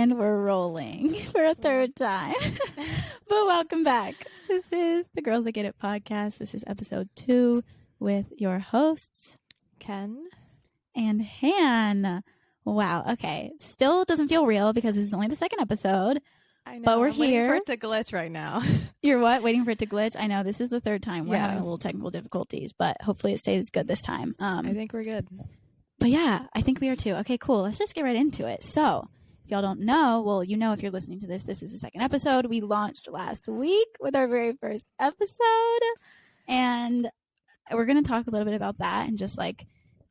And we're rolling for a third time. But welcome back. This is the Girls That Get It podcast. This is episode 2 with your hosts, Ken and Han. Wow. Okay. Still doesn't feel real because this is only the second episode. I know, but we're I'm waiting here. for it to glitch right now. You're what? Waiting for it to glitch? I know. This is the third time. We're having a Yeah. little technical difficulties, but hopefully it stays good this time. I think we're good. But yeah, I think we are too. Okay, cool. Let's just get right into it. So, if y'all don't know, well, you know if you're listening to this, this is the second episode. We launched last week with our very first episode. And we're going to talk a little bit about that and just like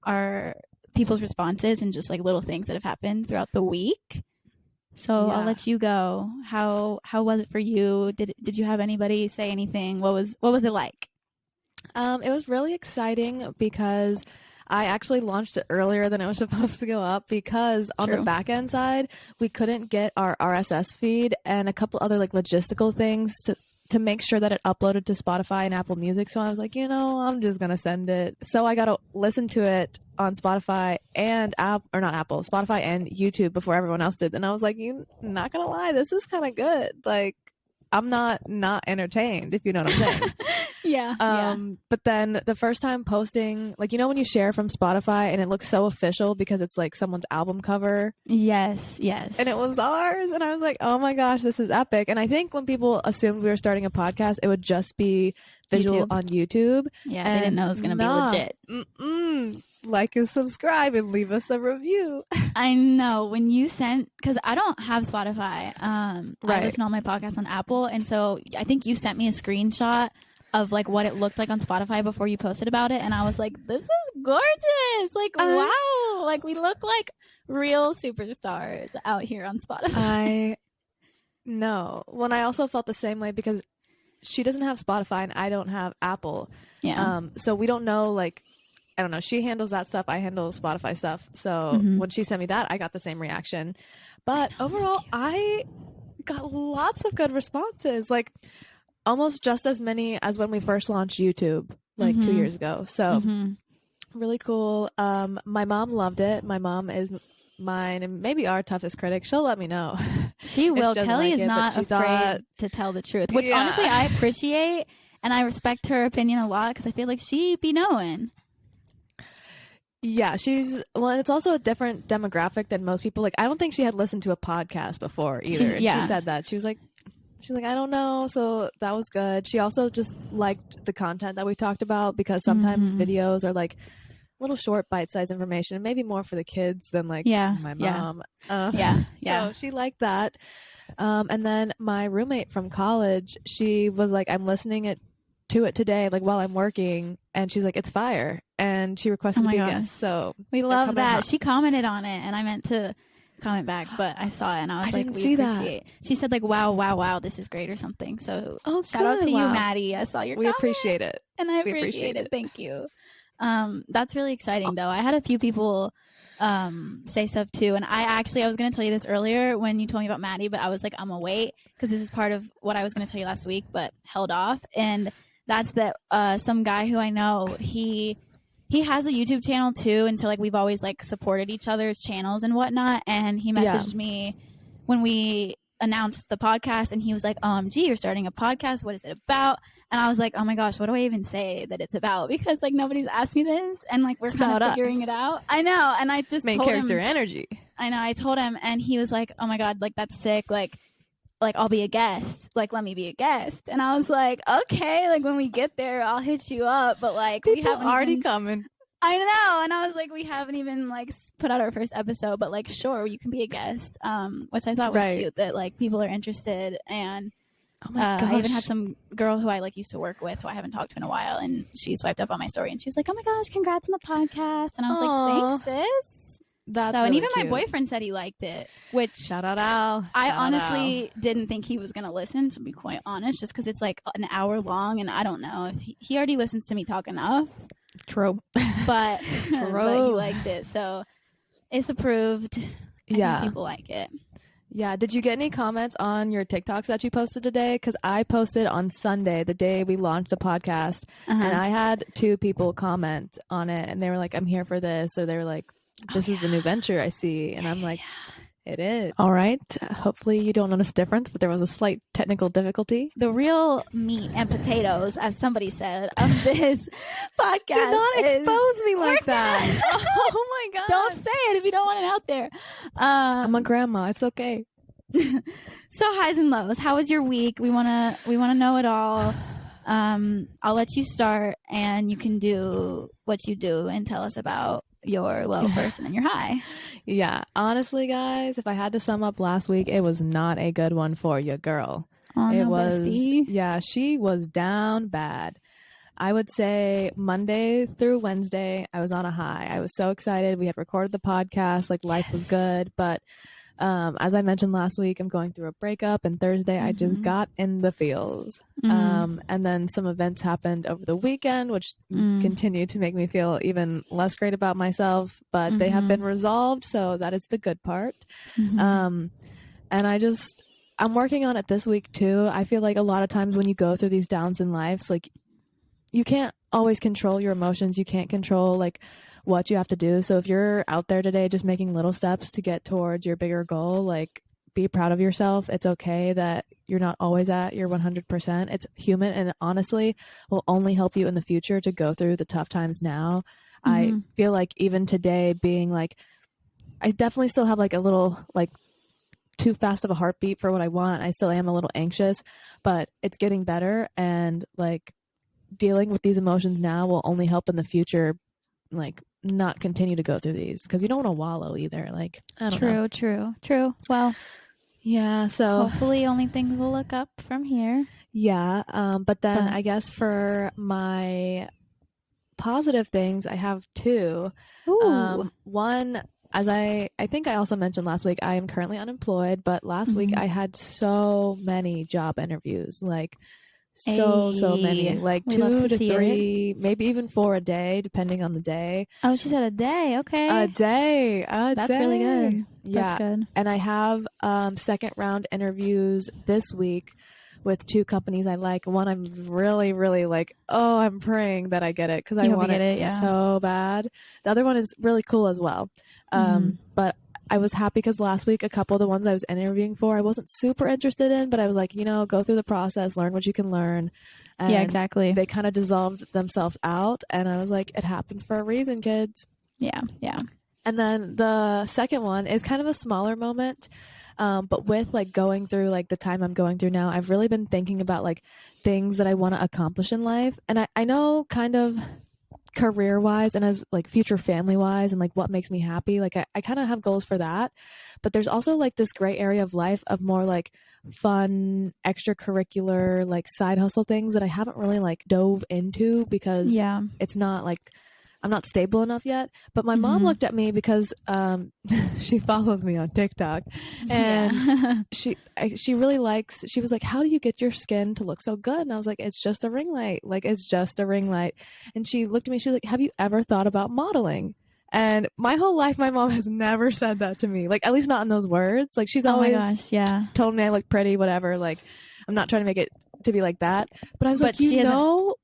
our people's responses and just like little things that have happened throughout the week. So I'll let you go. How was it for you? Did you have anybody say anything? What was it like? It was really exciting because I actually launched it earlier than it was supposed to go up because on the back end side, we couldn't get our RSS feed and a couple other like logistical things to make sure that it uploaded to Spotify and Apple Music. So I was like, I'm just going to send it. So I got to listen to it on Spotify and Spotify and YouTube before everyone else did. And I was like, not going to lie, this is kind of good. Like, I'm not entertained, if you know what I'm saying. Yeah. But then the first time posting, like, when you share from Spotify and it looks so official because it's like someone's album cover. Yes. And it was ours. And I was like, oh my gosh, this is epic. And I think when people assumed we were starting a podcast, it would just be visual on YouTube. Yeah, they didn't know it was going to be legit. Like and subscribe and leave us a review. I know when you sent, because I don't have Spotify. I listen to all my podcasts on Apple. And so I think you sent me a screenshot of like what it looked like on Spotify before you posted about it. And I was like, this is gorgeous. Like, wow. Like we look like real superstars out here on Spotify. I know. Well, I also felt the same way because she doesn't have Spotify and I don't have Apple. Yeah. So we don't know, like, I don't know. She handles that stuff. I handle Spotify stuff. So when she sent me that, I got the same reaction. But overall, I got lots of good responses. Like almost just as many as when we first launched YouTube, like 2 years ago. So really cool. My mom loved it. My mom is mine and maybe our toughest critic. She'll let me know. She will. Kelly is it, not afraid to tell the truth, which honestly I appreciate. And I respect her opinion a lot because I feel like she be knowing. Yeah, it's also a different demographic than most people. Like, I don't think she had listened to a podcast before either. She said that. She was like, I don't know. So that was good. She also just liked the content that we talked about because sometimes videos are like little short bite-sized information, maybe more for the kids than like my mom. So she liked that. And then my roommate from college, she was like, I'm listening to it today, like while I'm working, and she's like, it's fire, and she requested to be a guest. So we love that. She commented on it, and I meant to comment back, but I saw it, and I was like, we appreciate. She said like, wow, this is great or something. So shout out to you, Maddie. I saw your comment, appreciate it, and I appreciate it. Thank you. That's really exciting, though. I had a few people say stuff too, and I was going to tell you this earlier when you told me about Maddie, but I was like, I'm gonna wait because this is part of what I was going to tell you last week, but held off. And that's that some guy who I know, he has a YouTube channel too, and so like we've always like supported each other's channels and whatnot. And he messaged me when we announced the podcast, and he was like, "OMG, you're starting a podcast. What is it about?" And I was like, "Oh my gosh, what do I even say that it's about?" Because like nobody's asked me this, and like we're kind of figuring it out. I know, and I just main told character him, energy. I know, I told him, and he was like, "Oh my god, like that's sick. Like I'll be a guest. Like let me be a guest." And I was like, "Okay, like when we get there, I'll hit you up." But like people we haven't already coming. I know, and I was like, we haven't even like put out our first episode, but like sure, you can be a guest, which I thought was cute that like people are interested. And I even had some girl who I like used to work with who I haven't talked to in a while, and she swiped up on my story and she was like, "Oh my gosh, congrats on the podcast!" And I was like, "Thanks, sis." That's so, really and even cute. My boyfriend said he liked it, which shout out Al. I honestly didn't think he was going to listen, to be quite honest, just because it's like an hour long, and I don't know if he already listens to me talk enough. True. But, but he liked it, so it's approved. I think people like it. Yeah. Did you get any comments on your TikToks that you posted today? Because I posted on Sunday, the day we launched the podcast, and I had 2 people comment on it, and they were like, "I'm here for this," or they were like, "This is the new venture I see," and I'm like, It is. All right. Hopefully you don't notice a difference, but there was a slight technical difficulty. The real meat and potatoes, as somebody said, of this podcast. Do not expose me like that. Oh my God. Don't say it if you don't want it out there. I'm a grandma. It's okay. So highs and lows. How was your week? We wanna know it all. I'll let you start, and you can do what you do and tell us about your low first and then your high. Yeah, honestly, guys, if I had to sum up last week, it was not a good one for your girl. Oh, it no, was, bestie. yeah, she was down bad. I would say Monday through Wednesday, I was on a high. I was so excited. We had recorded the podcast, like life was good, but as I mentioned last week, I'm going through a breakup, and Thursday I just got in the feels. And then some events happened over the weekend, which continue to make me feel even less great about myself, but they have been resolved, so that is the good part. And I'm working on it this week too. I feel like a lot of times when you go through these downs in life, like you can't always control your emotions. You can't control like what you have to do. So if you're out there today just making little steps to get towards your bigger goal, like be proud of yourself. It's okay that you're not always at your 100%. It's human, and honestly will only help you in the future to go through the tough times now. I feel like even today being like, I definitely still have like a little like too fast of a heartbeat for what I want. I still am a little anxious, but it's getting better, and like dealing with these emotions now will only help in the future, like not continue to go through these, because you don't want to wallow either. Like, I don't know. True. Well, yeah, so hopefully only things will look up from here. Yeah, but then I guess for my positive things, I have two. One, as I think I also mentioned last week, I am currently unemployed, but last week I had so many job interviews, like so many, like 2 to 3, maybe even 4 a day, depending on the day. Oh, she said a day. Okay. A day. That's really good. Yeah. That's good. And I have second round interviews this week with 2 companies I like. One I'm really, really like, oh, I'm praying that I get it because I want it so bad. The other one is really cool as well. But I was happy because last week, a couple of the ones I was interviewing for, I wasn't super interested in, but I was like, go through the process, learn what you can learn. And yeah, exactly. They kind of dissolved themselves out. And I was like, it happens for a reason, kids. Yeah. And then the second one is kind of a smaller moment. But with like going through like the time I'm going through now, I've really been thinking about like things that I want to accomplish in life. And I know kind of career wise and as like future family wise and like what makes me happy, like I kind of have goals for that, but there's also like this gray area of life of more like fun extracurricular like side hustle things that I haven't really like dove into because it's not like I'm not stable enough yet. But my mom looked at me because she follows me on TikTok, and she really likes, she was like, how do you get your skin to look so good? And I was like, it's just a ring light. Like, it's just a ring light. And she looked at me, she was like, have you ever thought about modeling? And my whole life, my mom has never said that to me. Like, at least not in those words. Like, she's always told me I look pretty, whatever. Like, I'm not trying to make it to be like that. But I was like,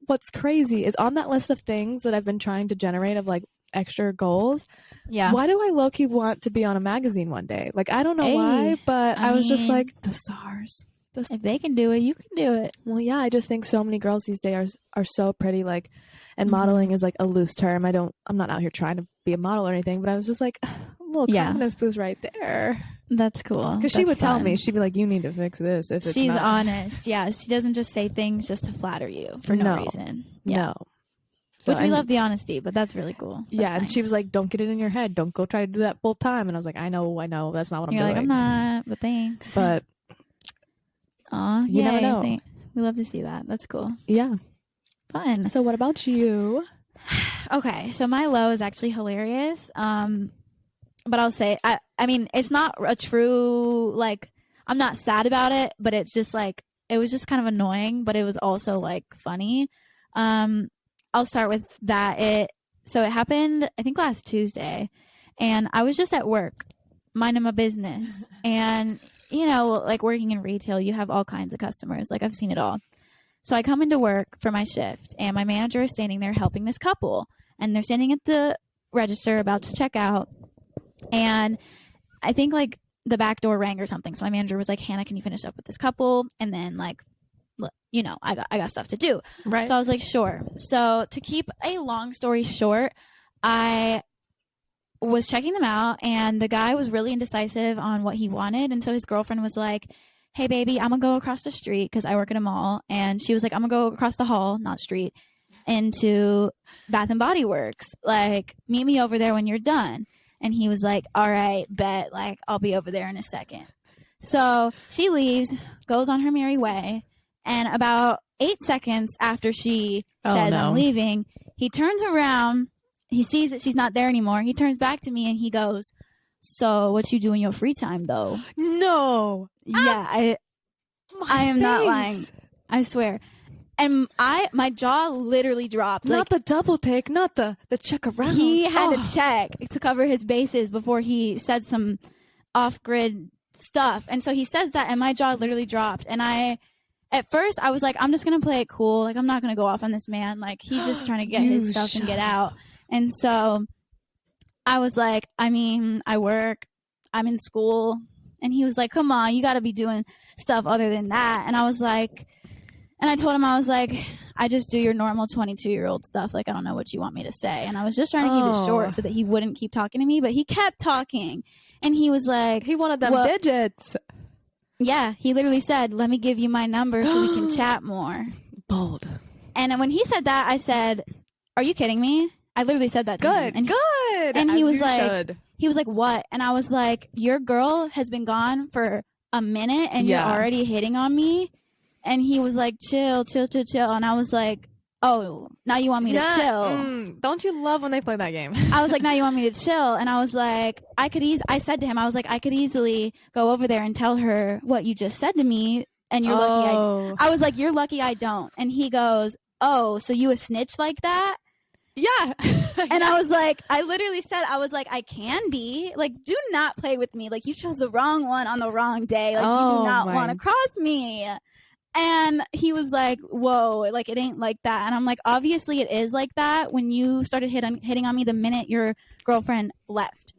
what's crazy is on that list of things that I've been trying to generate of like extra goals. Yeah. Why do I low-key want to be on a magazine one day? Like, I don't know why, but I was just like, the stars. If they can do it, you can do it. Well, yeah, I just think so many girls these days are so pretty, like, and modeling is like a loose term. I'm not out here trying to be a model or anything, but I was just like, a little confidence boost right there. That's cool. Because she would tell me, she'd be like, you need to fix this. If it's She's honest. Yeah. She doesn't just say things just to flatter you for no reason. Yeah. No. So, which we love the honesty, but that's really cool. That's nice. And she was like, don't get it in your head. Don't go try to do that full time. And I was like, I know. That's not what I'm doing. You're like, I'm not, but thanks. But you never know. We love to see that. That's cool. Yeah. Fun. So what about you? Okay. So my low is actually hilarious. But I'll say, I mean, it's not a true, like, I'm not sad about it, but it's just like, it was just kind of annoying, but it was also like funny. I'll start with that. So it happened, I think last Tuesday, and I was just at work minding my business. And, like working in retail, you have all kinds of customers. Like, I've seen it all. So I come into work for my shift, and my manager is standing there helping this couple, and they're standing at the register about to check out. And I think like the back door rang or something. So my manager was like, Hannah, can you finish up with this couple? And then like, you know, I got stuff to do. Right. So I was like, sure. So to keep a long story short, I was checking them out, and the guy was really indecisive on what he wanted. And so his girlfriend was like, hey, baby, I'm going to go across the street because I work at a mall. And she was like, I'm going to go across the hall, not street, into Bath and Body Works. Like, meet me over there when you're done. And he was like, all right, bet. Like, I'll be over there in a second. So she leaves, goes on her merry way. And about 8 seconds after she says, I'm leaving, he turns around. He sees that she's not there anymore. He turns back to me and he goes, so what you do in your free time, though? No. Yeah, I am not lying. I swear. And my jaw literally dropped. Not the double take, not the check around. He had to check to cover his bases before he said some off-grid stuff. And so he says that, and my jaw literally dropped. And at first, I was like, I'm just going to play it cool. Like, I'm not going to go off on this man. Like, he's just trying to get his stuff and get out. And so I was like, I mean, I work. I'm in school. And he was like, come on, you got to be doing stuff other than that. And I was like, and I told him, I was like, I just do your normal 22-year-old stuff. Like, I don't know what you want me to say. And I was just trying to keep it short so that he wouldn't keep talking to me. But he kept talking. And he was like, he wanted them digits. Yeah, he literally said, let me give you my number so we can chat more. Bold. And when he said that, I said, are you kidding me? I literally said that to him. And good. And he was like, what? And I was like, your girl has been gone for a minute and you're already hitting on me. And he was like, chill. And I was like, oh, now you want me to chill. Don't you love when they play that game? I was like, now you want me to chill. And I was like, I said to him, I was like, I could easily go over there and tell her what you just said to me. And you're lucky. I was like, you're lucky I don't. And he goes, oh, so you a snitch like that? Yeah. And I was like, I literally said, I was like, I can be. Like, do not play with me. Like, you chose the wrong one on the wrong day. Like, you do not want to cross me. And he was like, whoa, like, it ain't like that. And I'm like, obviously it is like that when you started hitting on me the minute your girlfriend left.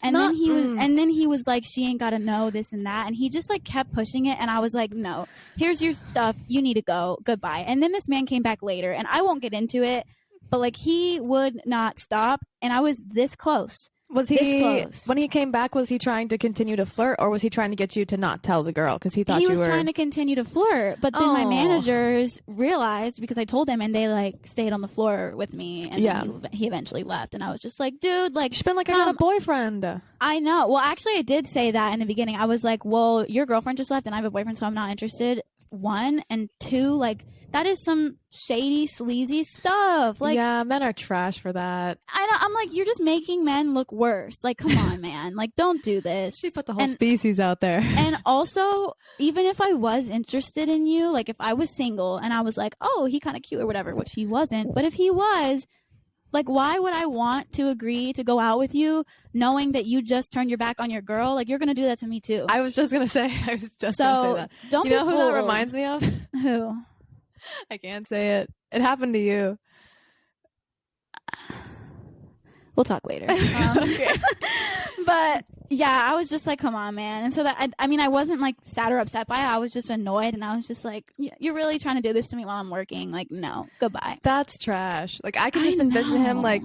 And then he was like, she ain't got to know this and that. And he just like kept pushing it. And I was like, no, here's your stuff. You need to go. Goodbye. And then this man came back later, and I won't get into it, but like, he would not stop. And I was this close. Was he, when he came back, was he trying to continue to flirt, or was he trying to get you to not tell the girl because he thought he was trying to continue to flirt? But then my managers realized, because I told them, and they like stayed on the floor with me, and then he eventually left. And I was just like, dude, like, she's been like, I got a boyfriend. I know. Well, actually, I did say that in the beginning. I was like, well, your girlfriend just left, and I have a boyfriend, so I'm not interested. 1 and 2, like, that is some shady, sleazy stuff. Like, yeah, men are trash for that. I know. I'm like, you're just making men look worse. Like, come on, man. Like, don't do this. She put the whole species out there. And also, even if I was interested in you, like, if I was single and I was like, oh, he kind of cute or whatever, which he wasn't. But if he was, like, why would I want to agree to go out with you knowing that you just turned your back on your girl? Like, you're going to do that to me, too. I was just going to say that. Don't you know who that reminds me of? Who? I can't say it. It happened to you. We'll talk later. Okay. But yeah, I was just like, come on, man. And so that, I mean, I wasn't like sad or upset by it. I was just annoyed, and I was just like, you're really trying to do this to me while I'm working? Like, no, goodbye. That's trash. Like, I can just envision him like,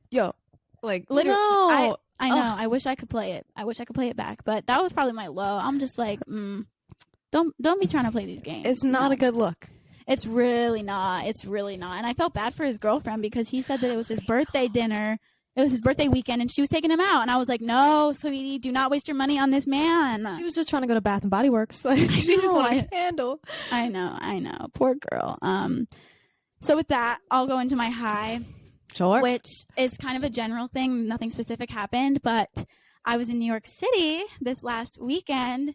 yo, like, literally. No. I know. I wish I could play it. I wish I could play it back, but that was probably my low. I'm just like, don't be trying to play these games. It's not a good look. It's really not. It's really not. And I felt bad for his girlfriend because he said that it was his birthday dinner. It was his birthday weekend, and she was taking him out. And I was like, no, sweetie, do not waste your money on this man. She was just trying to go to Bath and Body Works. Like, she just wanted a candle. I know. Poor girl. So with that, I'll go into my high. Sure. Which is kind of a general thing. Nothing specific happened, but I was in New York City this last weekend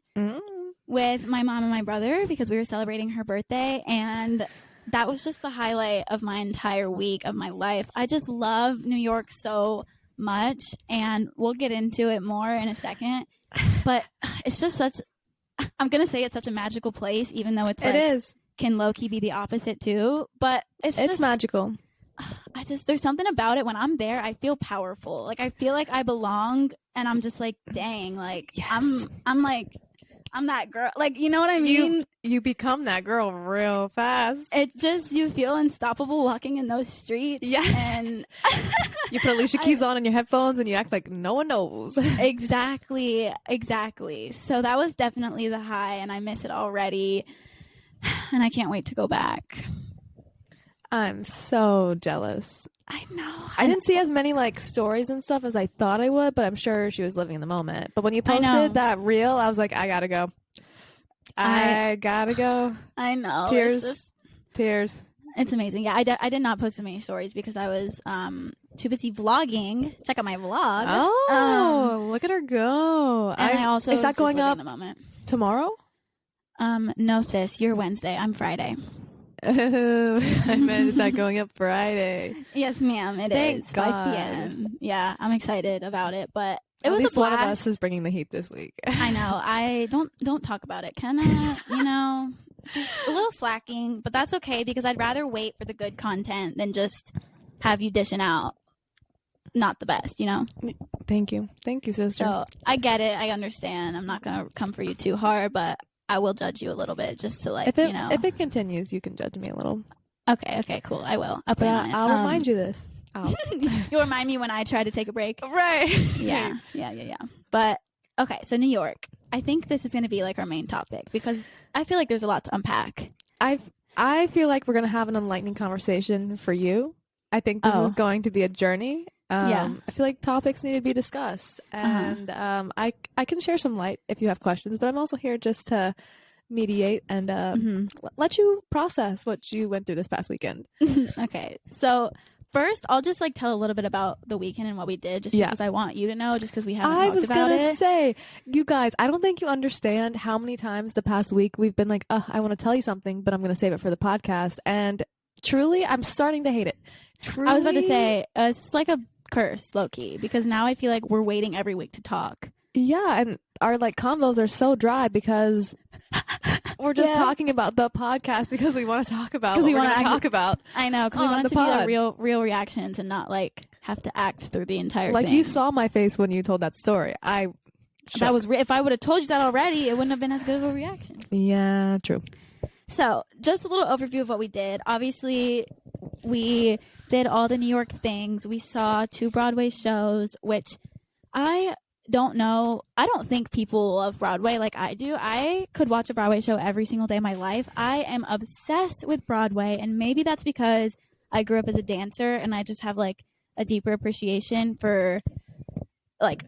with my mom and my brother because we were celebrating her birthday, and that was just the highlight of my entire week of my life. I just love New York so much, and we'll get into it more in a second, but it's just I'm going to say it's such a magical place, even though it is can low-key be the opposite too, but it's just magical. there's something about it when I'm there. I feel powerful. Like I feel like I belong, and I'm just like, dang, like yes. I'm like, I'm that girl. Like, you know what I mean? You become that girl real fast. It just, you feel unstoppable walking in those streets. Yeah. And you put Alicia Keys on in your headphones and you act like no one knows. Exactly. So that was definitely the high, and I miss it already. And I can't wait to go back. I'm so jealous. I know. I didn't see as many like stories and stuff as I thought I would, but I'm sure she was living in the moment. But when you posted that reel, I was like, I gotta go. I gotta go. I know. Tears. It's amazing. Yeah, I did not post so many stories because I was too busy vlogging. Check out my vlog. Oh, look at her go. And I also is that going up in the moment tomorrow? No, sis. You're Wednesday. I'm Friday. Oh, I meant, is that going up Friday? Yes, ma'am. It is. God. 5 p.m. Yeah, I'm excited about it, but it At was least a blast. One of us is bringing the heat this week. I know. I don't talk about it. Kenna, you know, she's a little slacking, but that's okay because I'd rather wait for the good content than just have you dishing out not the best, you know? Thank you, sister. So I get it. I understand. I'm not gonna come for you too hard, but I will judge you a little bit just to if it continues, you can judge me a little. Okay, cool. I will. I'll remind you this. You'll remind me when I try to take a break. Right. Yeah. But okay, so New York. I think this is going to be like our main topic because I feel like there's a lot to unpack. I feel like we're going to have an enlightening conversation for you. I think this is going to be a journey. I feel like topics need to be discussed, and I can share some light if you have questions, but I'm also here just to mediate and let you process what you went through this past weekend. Okay, so first I'll just like tell a little bit about the weekend and what we did, just because I want you to know, just because we haven't talked about it. I was gonna say, you guys, I don't think you understand how many times the past week we've been like, I want to tell you something, but I'm gonna save it for the podcast, and truly, I'm starting to hate it. Truly, I was about to say, it's like a curse, low-key, because now I feel like we're waiting every week to talk. Yeah, and our like convos are so dry because we're just talking about the podcast because we want to talk about what we want to talk about. I know, because we want it to be like real reactions and not like have to act through the entire thing. You saw my face when you told that story. If I would have told you that already, it wouldn't have been as good of a reaction. Yeah, true. So, just a little overview of what we did. Obviously, we did all the New York things. We saw 2 Broadway shows, which I don't know. I don't think people love Broadway like I do. I could watch a Broadway show every single day of my life. I am obsessed with Broadway, and maybe that's because I grew up as a dancer and I just have like a deeper appreciation for like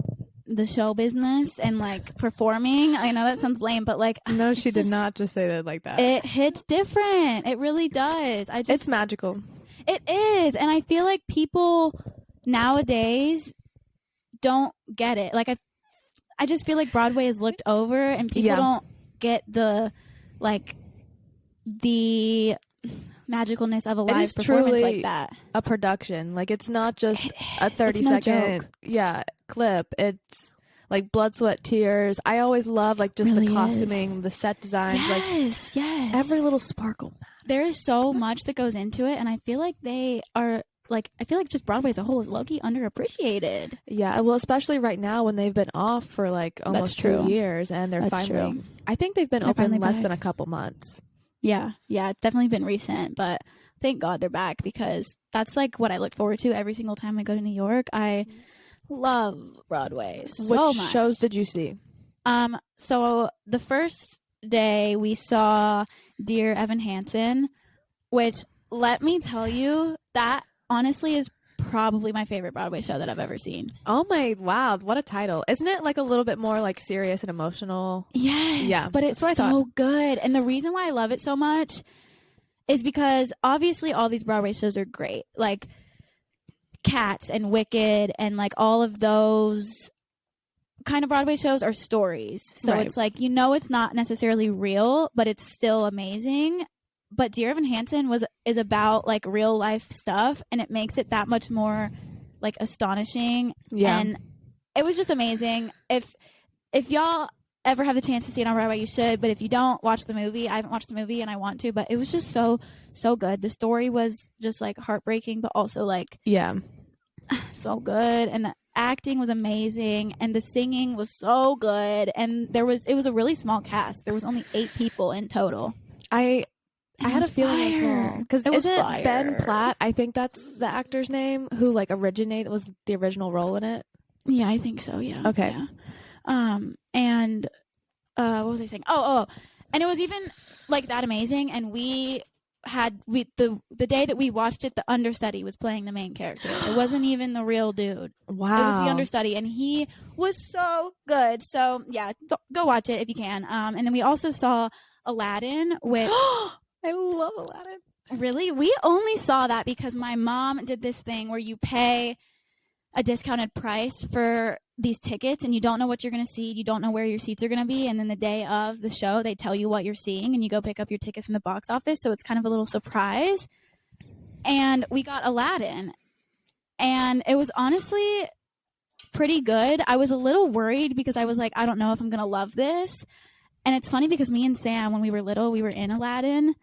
the show business and like performing. I know that sounds lame, but like no, she did not just say that like that. It hits different. It really does. It's magical. It is, and I feel like people nowadays don't get it. Like I just feel like Broadway is looked over, and people don't get the magicalness of a live performance like that. A production. Like it's not just a 30-second clip. It's like blood, sweat, tears. I always love like just really the costuming, the set designs, yes. Every little sparkle. There is so much that goes into it, and I feel like they are I feel like just Broadway as a whole is low-key underappreciated. Yeah, well, especially right now when they've been off for like almost 2 years, and they're finally. I think they've been open less than a couple months. Yeah, it's definitely been recent, but thank God they're back because that's like what I look forward to every single time I go to New York. I love Broadway so much. Which shows did you see? So the first day we saw Dear Evan Hansen, which let me tell you, that honestly is probably my favorite Broadway show that I've ever seen. Oh my, wow, what a title. Isn't it like a little bit more like serious and emotional? Yes, yeah, but it's so good. And the reason why I love it so much is because obviously all these Broadway shows are great. Like Cats and Wicked and like all of those kind of Broadway shows are stories. So it's like, you know, it's not necessarily real, but it's still amazing. But Dear Evan Hansen is about like real life stuff, and it makes it that much more like astonishing. Yeah. And it was just amazing. If y'all ever have the chance to see it on Broadway, you should. But if you don't, watch the movie. I haven't watched the movie and I want to, but it was just so good. The story was just like heartbreaking, but also like so good, and the acting was amazing, and the singing was so good, and it was a really small cast. There was only 8 people in total. I had a feeling it was small because isn't fire. Ben Platt? I think that's the actor's name who like was the original role in it. Yeah, I think so. Yeah. Okay. Yeah. And what was I saying? Oh, and it was even like that amazing. And the day that we watched it, the understudy was playing the main character. It wasn't even the real dude. Wow. It was the understudy, and he was so good. So yeah, go watch it if you can. And then we also saw Aladdin, which I love Aladdin. Really? We only saw that because my mom did this thing where you pay a discounted price for these tickets and you don't know what you're going to see. You don't know where your seats are going to be. And then the day of the show, they tell you what you're seeing and you go pick up your tickets from the box office. So it's kind of a little surprise. And we got Aladdin. And it was honestly pretty good. I was a little worried because I was like, I don't know if I'm going to love this. And it's funny because me and Sam, when we were little, we were in Aladdin.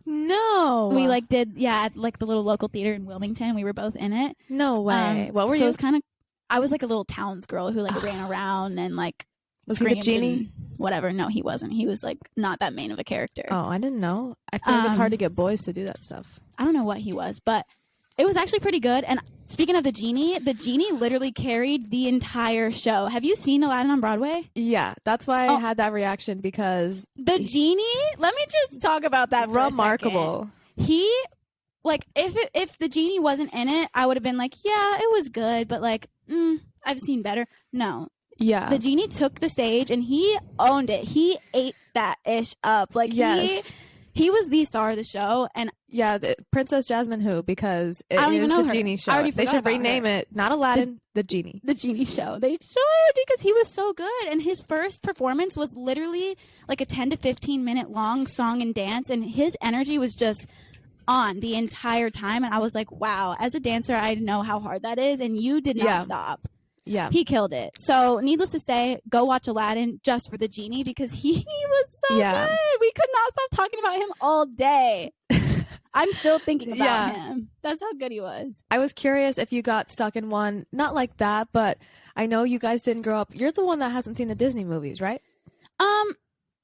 No. We did at like the little local theater in Wilmington. We were both in it. No way. What were you? So it was kind of, I was like a little townsgirl who like ran around and like was he the genie? Whatever. No, he wasn't. He was like not that main of a character. Oh, I didn't know. I feel like it's hard to get boys to do that stuff. I don't know what he was, but it was actually pretty good. And speaking of the genie literally carried the entire show. Have you seen Aladdin on Broadway? Yeah, that's why I had that reaction because the genie. Let me just talk about that. Remarkable. He, like, if the genie wasn't in it, I would have been like, yeah, it was good, but like, I've seen better. No. Yeah. The genie took the stage and he owned it. He ate that ish up. Like, yes. He was the star of the show, and Princess Jasmine who, because it I don't is even know the her. Genie show. They should rename it, not Aladdin, the Genie. The Genie show. They should, because he was so good, and his first performance was literally like a 10 to 15 minute long song and dance, and his energy was just on the entire time, and I was like, wow, as a dancer, I know how hard that is, and you did not stop. Yeah. He killed it. So, needless to say, go watch Aladdin just for the genie because he was so good. We could not stop talking about him all day. I'm still thinking about him. That's how good he was. I was curious if you got stuck in one, not like that, but I know you guys didn't grow up. You're the one that hasn't seen the Disney movies, right?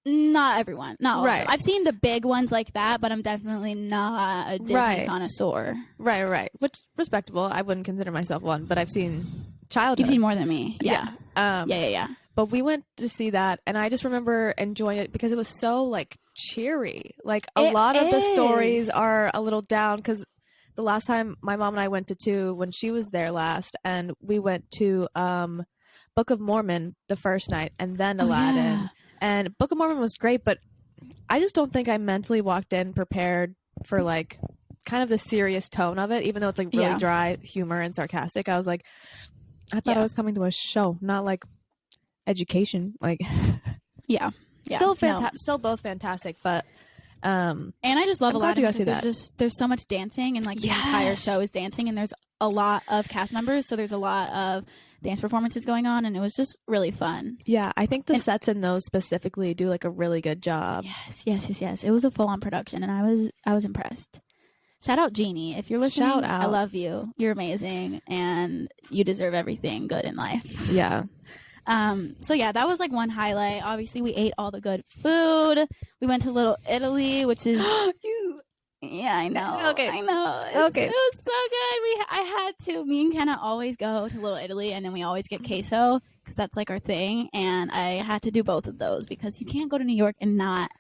Not everyone. Not all right. I've seen the big ones like that, but I'm definitely not a Disney connoisseur. Right. Which, respectable. I wouldn't consider myself one, but I've seen childhood. You've seen more than me. Yeah. Yeah. But we went to see that, and I just remember enjoying it because it was so, like, cheery. Like, a lot of the stories are a little down because the last time my mom and I went to 2, when she was there last, and we went to Book of Mormon the first night, and then Aladdin. Yeah. And Book of Mormon was great, but I just don't think I mentally walked in prepared for, like, kind of the serious tone of it, even though it's, like, really dry humor and sarcastic. I was like, I thought I was coming to a show, not, like, education. Like, still both fantastic, but and I just love Aladdin because there's so much dancing, and like the entire show is dancing, and there's a lot of cast members, so there's a lot of dance performances going on, and it was just really fun. Yeah, I think the sets in those specifically do like a really good job. Yes. It was a full-on production, and I was impressed. Shout out Jeannie. If you're listening, shout out. I love you. You're amazing, and you deserve everything good in life. Yeah. So yeah, that was like one highlight. Obviously, we ate all the good food. We went to Little Italy, which is Yeah, I know. Okay. I know. It was so good. I had to. Me and Kenna always go to Little Italy, and then we always get queso because that's like our thing. And I had to do both of those because you can't go to New York and not.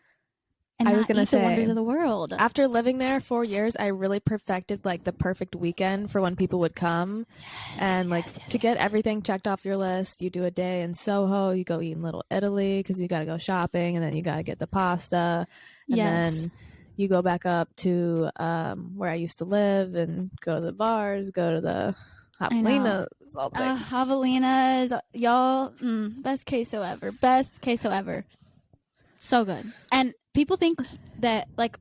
I was gonna say the wonders of the world. After living there 4 years, I really perfected like the perfect weekend for when people would come, and like to get everything checked off your list. You do a day in Soho, you go eat in Little Italy because you got to go shopping, and then you got to get the pasta, and then you go back up to where I used to live and go to the bars, go to the javelinas, all things. Javelinas, y'all, best queso ever. Best queso ever. So good. And people think that, like,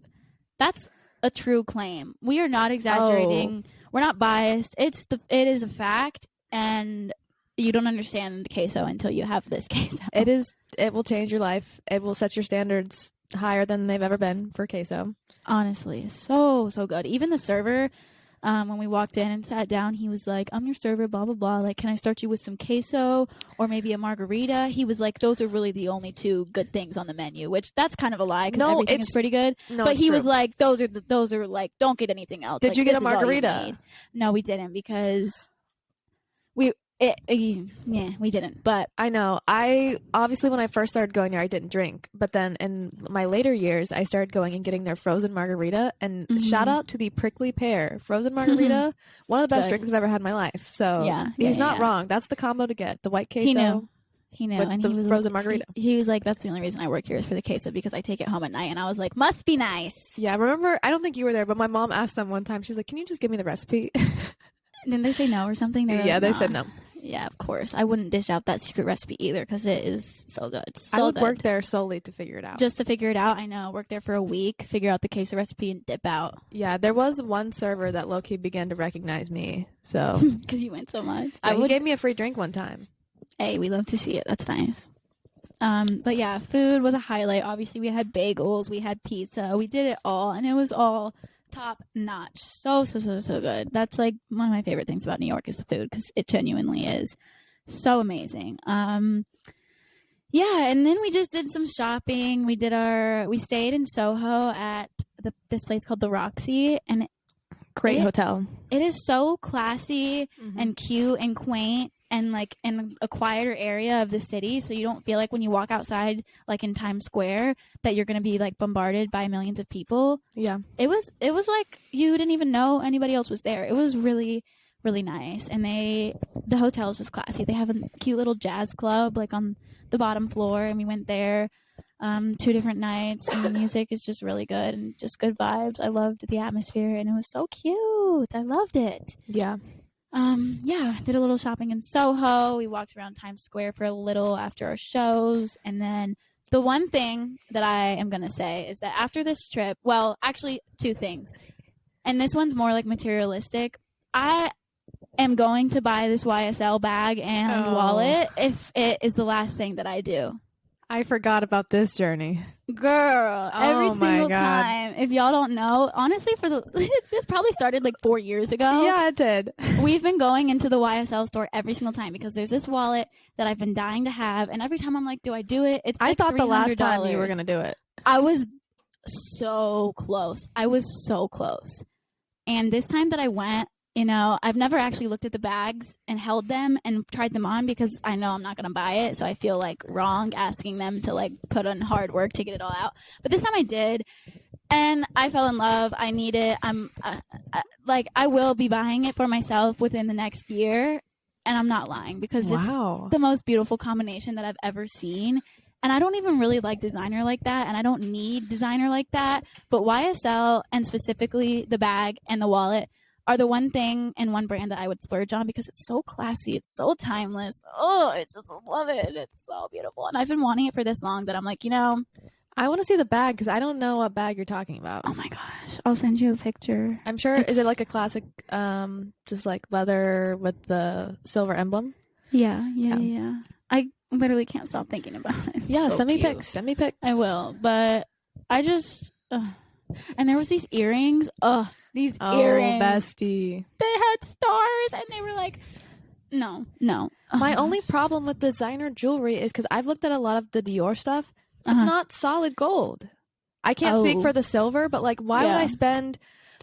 that's a true claim. We are not exaggerating. We're not biased. It is a fact. And you don't understand queso until you have this queso. It will change your life. It will set your standards higher than they've ever been for queso. Honestly, so good. Even the server, when we walked in and sat down, he was like, I'm your server, blah, blah, blah. Like, can I start you with some queso or maybe a margarita? He was like, those are really the only two good things on the menu, which that's kind of a lie because everything is pretty good. No, but he true. Was like, those are like, don't get anything else. Did like, you get a margarita? No, we didn't because we didn't. But I know. Obviously, when I first started going there, I didn't drink. But then in my later years, I started going and getting their frozen margarita. And shout out to the prickly pear frozen margarita. One of the best drinks I've ever had in my life. So he's not wrong. That's the combo to get. The white queso. He knew. With and the he was frozen margarita. He was like, that's the only reason I work here is for the queso because I take it home at night. And I was like, must be nice. Yeah, remember, I don't think you were there, but my mom asked them one time. She's like, can you just give me the recipe? Didn't they say no or something? They said no. Yeah, of course. I wouldn't dish out that secret recipe either because it is so good. I would work there solely to figure it out. Just to figure it out. I know. Work there for a week, figure out the queso recipe, and dip out. Yeah, there was one server that low-key began to recognize me. So because you went so much. Yeah, he gave me a free drink one time. Hey, we love to see it. That's nice. But yeah, food was a highlight. Obviously, we had bagels, we had pizza, we did it all, and it was all top notch. So good. That's like one of my favorite things about New York is the food because it genuinely is so amazing. Yeah, and then we just did some shopping. We stayed in Soho at this place called the Roxy, and great hotel. It is so classy and cute and quaint. And like in a quieter area of the city, so you don't feel like when you walk outside, like in Times Square, that you're gonna be like bombarded by millions of people. Yeah, it was like you didn't even know anybody else was there. It was really, really nice, and the hotel is just classy. They have a cute little jazz club like on the bottom floor, and we went there 2 different nights, and the music is just really good and just good vibes. I loved the atmosphere, and it was so cute. I loved it. Yeah. Did a little shopping in Soho. We walked around Times Square for a little after our shows. And then the one thing that I am going to say is that after this trip, well, actually 2 things. And this one's more like materialistic. I am going to buy this YSL bag and wallet if it is the last thing that I do. I forgot about this journey. Girl, every single time. If y'all don't know, honestly, this probably started like 4 years ago. Yeah, it did. We've been going into the YSL store every single time because there's this wallet that I've been dying to have, and every time I'm like, do I do it? It's like I thought the last time you were going to do it. I was so close. And this time that I went, I've never actually looked at the bags and held them and tried them on because I know I'm not going to buy it. So I feel like wrong asking them to like put in hard work to get it all out. But this time I did. And I fell in love. I need it. I will be buying it for myself within the next year. And I'm not lying because it's the most beautiful combination that I've ever seen. And I don't even really like designer like that. And I don't need designer like that. But YSL, and specifically the bag and the wallet, are the one thing and one brand that I would splurge on because it's so classy. It's so timeless. Oh, I just love it. It's so beautiful. And I've been wanting it for this long that I'm like, I want to see the bag because I don't know what bag you're talking about. Oh my gosh. I'll send you a picture. I'm sure. Is it like a classic, just like leather with the silver emblem? Yeah. I literally can't stop thinking about it. Yeah, so send me pics. I will. But I just, and there was these earrings. These earrings, bestie. They had stars, and they were like, no. My only problem with designer jewelry is because I've looked at a lot of the Dior stuff. It's not solid gold. I can't speak for the silver, but like, why would I spend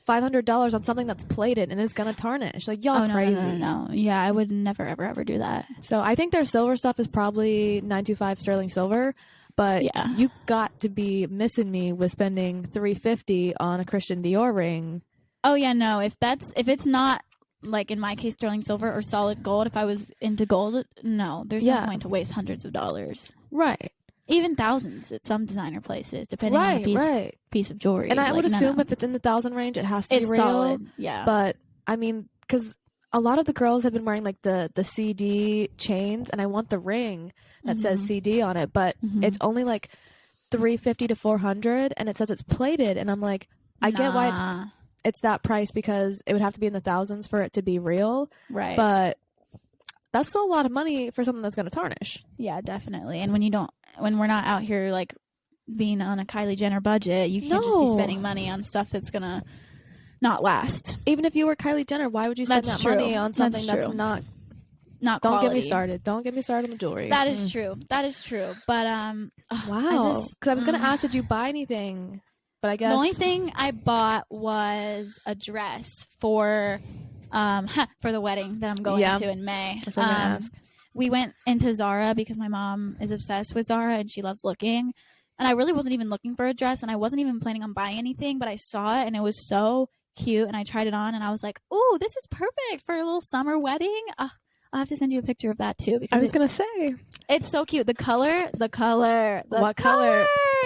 $500 on something that's plated and is gonna tarnish? Like, y'all crazy. No. Yeah, I would never, ever do that. So I think their silver stuff is probably 925 sterling silver. But you got to be missing me with spending $350 on a Christian Dior ring. Oh yeah, no. If it's not like in my case sterling silver or solid gold, if I was into gold, no, there's no point to waste hundreds of dollars. Right. Even thousands at some designer places, depending on the piece of jewelry. And I would assume if it's in the 1,000 range, it has to be real. Solid. Yeah. But I mean, because a lot of the girls have been wearing like the CD chains, and I want the ring that says CD on it, but it's only like $350 to $400, and it says it's plated, and I'm like, I get why it's that price because it would have to be in the thousands for it to be real, right? But that's still a lot of money for something that's going to tarnish. Yeah, definitely. And when we're not out here like being on a Kylie Jenner budget, you can't just be spending money on stuff that's gonna not last. Even if you were Kylie Jenner, why would you spend that money on something that's not Don't quality. Get me started. Don't get me started on the jewelry. That is true. That is true. But wow. Because I was gonna ask, did you buy anything? But I guess the only thing I bought was a dress for the wedding that I'm going to in May. That's what I was gonna ask. We went into Zara because my mom is obsessed with Zara and she loves looking. And I really wasn't even looking for a dress, and I wasn't even planning on buying anything, but I saw it and it was so cute, and I tried it on and I was like, "Ooh, this is perfect for a little summer wedding." I'll have to send you a picture of that too, because I was gonna say it's so cute. The color. What color?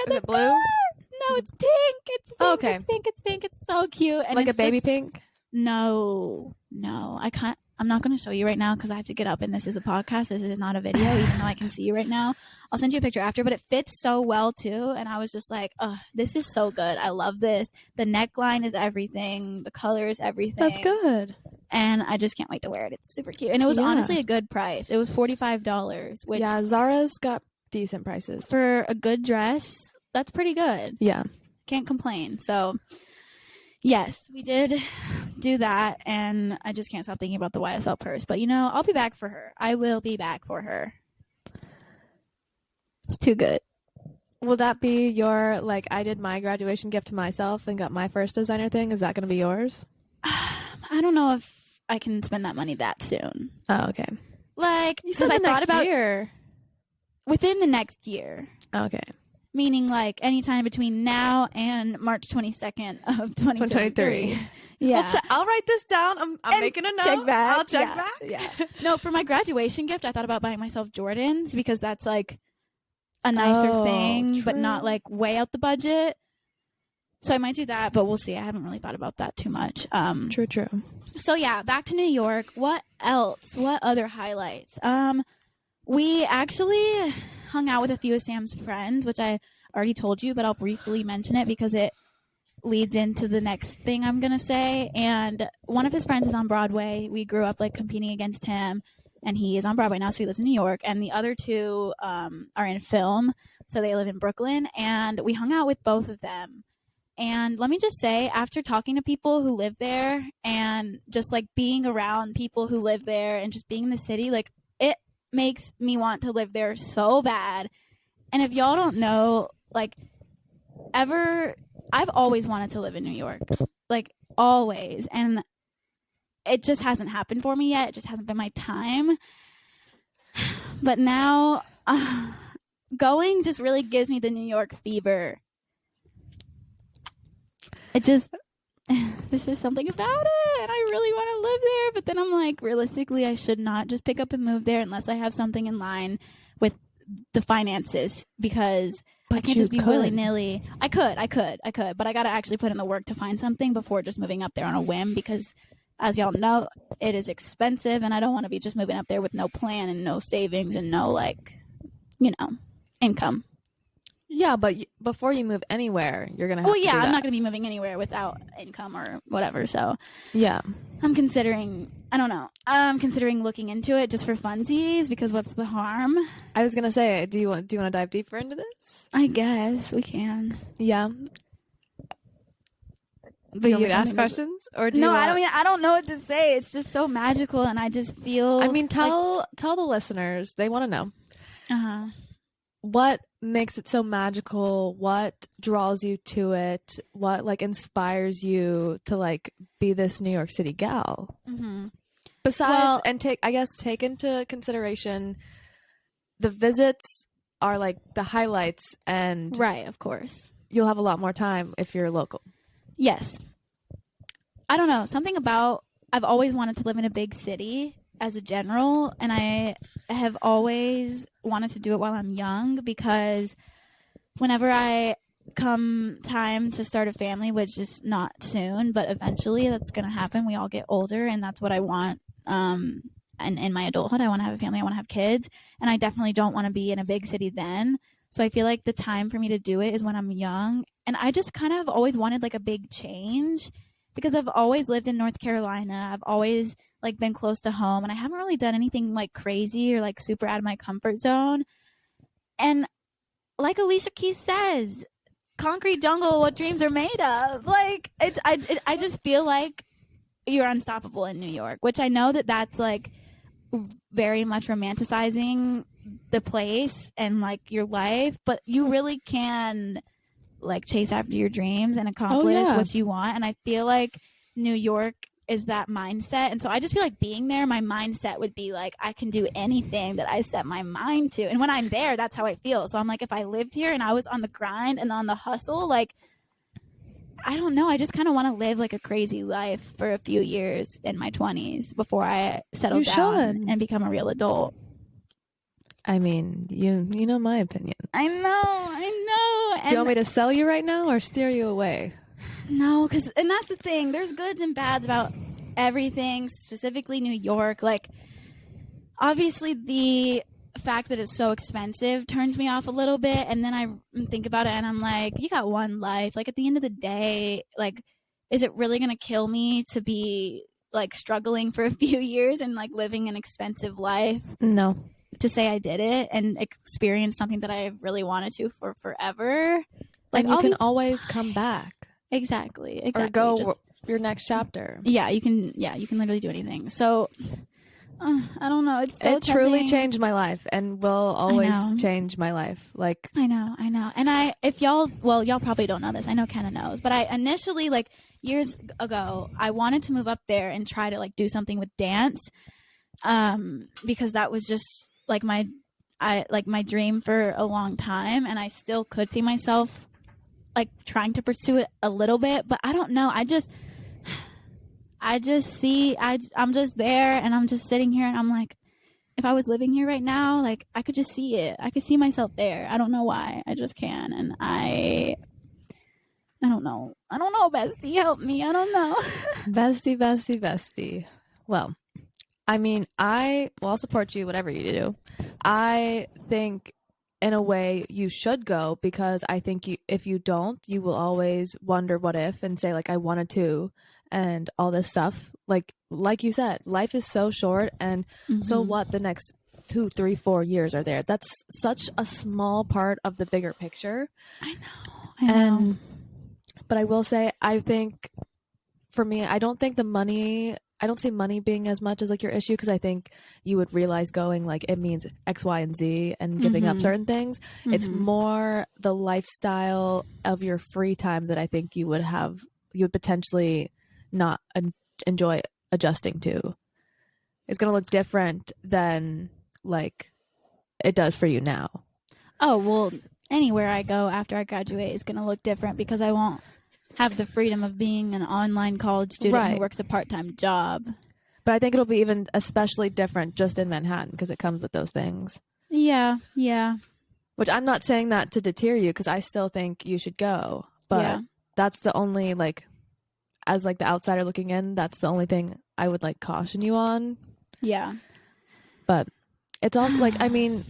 Is it blue? No, it's pink. It's pink. Oh, okay. It's pink. It's so cute. And like a baby pink? No, I can't. I'm not going to show you right now because I have to get up, and this is a podcast. This is not a video, even though I can see you right now. I'll send you a picture after, but it fits so well too. And I was just like, oh, this is so good. I love this. The neckline is everything. The color is everything. That's good. And I just can't wait to wear it. It's super cute. And it was honestly a good price. It was $45, which Zara's got decent prices. For a good dress, that's pretty good. Yeah. Can't complain. So yes, we did do that, and I just can't stop thinking about the YSL purse. But, I'll be back for her. I will be back for her. It's too good. Will that be your, I did my graduation gift to myself and got my first designer thing? Is that going to be yours? I don't know if I can spend that money that soon. Oh, okay. Because I thought about year. Within the next year. Okay. Meaning, anytime between now and March 22nd of 2023. Yeah. I'll write this down. I'm making a note. Check back. I'll check back. Yeah. No, for my graduation gift, I thought about buying myself Jordans because that's, a nicer thing, true. but not, way out the budget. So I might do that, but we'll see. I haven't really thought about that too much. True. So, yeah, back to New York. What else? What other highlights? We actually hung out with a few of Sam's friends, which I already told you, but I'll briefly mention it because it leads into the next thing I'm going to say. And one of his friends is on Broadway. We grew up competing against him, and he is on Broadway now, so he lives in New York. And the other two are in film, so they live in Brooklyn. And we hung out with both of them. And let me just say, after talking to people who live there and just being around people who live there and just being in the city, it makes me want to live there so bad. And if y'all don't know, I've always wanted to live in New York, always. And it just hasn't happened for me yet. It just hasn't been my time. But now going just really gives me the New York fever. It just, there's just something about it. And I really want to live there. But then I'm realistically, I should not just pick up and move there unless I have something in line with the finances, because I can't just be willy-nilly. I could, but I got to actually put in the work to find something before just moving up there on a whim, because as y'all know, it is expensive, and I don't want to be just moving up there with no plan and no savings and no income. Yeah, but before you move anywhere, you're going to have to do that. I'm not going to be moving anywhere without income or whatever. So yeah, I'm considering looking into it just for funsies, because what's the harm? I was going to say, do you want to dive deeper into this? I guess we can. Yeah. Do you want me to ask questions? Or do I don't know what to say. It's just so magical, and I just feel... tell the listeners. They want to know. Uh-huh. What makes it so magical? What draws you to it? What inspires you to be this New York City gal? Mm-hmm. Besides, and take into consideration the visits are the highlights, and right, of course, you'll have a lot more time if you're local. Yes. I don't know, something about, I've always wanted to live in a big city as a general, and I have always wanted to do it while I'm young, because whenever I come time to start a family, which is not soon, but eventually that's going to happen. We all get older, and that's what I want. And in my adulthood, I want to have a family. I want to have kids, and I definitely don't want to be in a big city then. So I feel like the time for me to do it is when I'm young, and I just kind of always wanted a big change. because I've always lived in North Carolina. I've always like been close to home, and I haven't really done anything like crazy or like super out of my comfort zone. And like Alicia Keys says, concrete jungle, what dreams are made of. Like I just feel like you're unstoppable in New York, which I know that that's like very much romanticizing the place and like your life, but you really can like chase after your dreams and accomplish what you want. And I feel like New York is that mindset. And so I just feel like being there, my mindset would be like, I can do anything that I set my mind to. And when I'm there, that's how I feel. So I'm like, if I lived here and I was on the grind and on the hustle, like, I don't know. I just kind of want to live like a crazy life for a few years in my 20s before I settle down and become a real adult. I mean, you know my opinion. I know. Do you want me to sell you right now or steer you away? No, and that's the thing. There's goods and bads about everything, specifically New York. Like, obviously, the fact that it's so expensive turns me off a little bit. And then I think about it and I'm like, you got one life. Like, at the end of the day, like, is it really going to kill me to be, like, struggling for a few years and, like, living an expensive life? No. To say I did it and experience something that I really wanted to for forever. Like, and you can always come back. Exactly. Or go your next chapter. Yeah, you can literally do anything. So, I don't know. It truly changed my life and will always change my life. Like, I know. And y'all probably don't know this. I know Kenna knows. But I initially, like, years ago, I wanted to move up there and try to, like, do something with dance. Because that was just like my dream for a long time, and I still could see myself like trying to pursue it a little bit, but I don't know. I'm just there and I'm just sitting here and I'm like, if I was living here right now, like I could just see it. I could see myself there. I don't know why. I just can. And I don't know. Bestie, help me. I don't know. Bestie. Well, I mean, I'll support you, whatever you do. I think in a way you should go, because I think if you don't, you will always wonder what if and say like, I wanted to, and all this stuff. Like you said, life is so short, and so what the next 2, 3, 4 years are there? That's such a small part of the bigger picture. I know. But I will say, I think for me, I don't see money being as much as like your issue, because I think you would realize going like it means X, Y, and Z and giving up certain things. It's more the lifestyle of your free time that I think you would potentially not enjoy adjusting to. It's going to look different than like it does for you now. Oh, well, anywhere I go after I graduate is going to look different, because I won't have the freedom of being an online college student who works a part-time job. But I think it'll be even especially different just in Manhattan, because it comes with those things. Yeah. Which I'm not saying that to deter you, because I still think you should go. But that's the only, like, as like the outsider looking in, that's the only thing I would like caution you on. Yeah. But it's also like, I mean,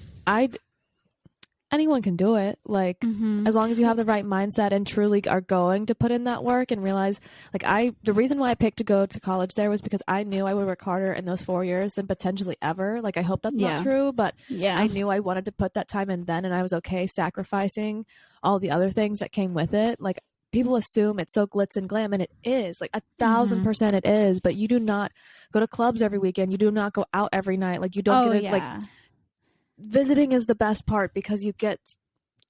anyone can do it, like as long as you have the right mindset and truly are going to put in that work and realize, like, the reason why I picked to go to college there was because I knew I would work harder in those 4 years than potentially ever. Like, I hope that's not true, but I knew I wanted to put that time in then, and I was okay sacrificing all the other things that came with it. Like, people assume it's so glitz and glam, and it is, like 1,000% it is, but you do not go to clubs every weekend. You do not go out every night. Like, you don't get it. Like, visiting is the best part, because you get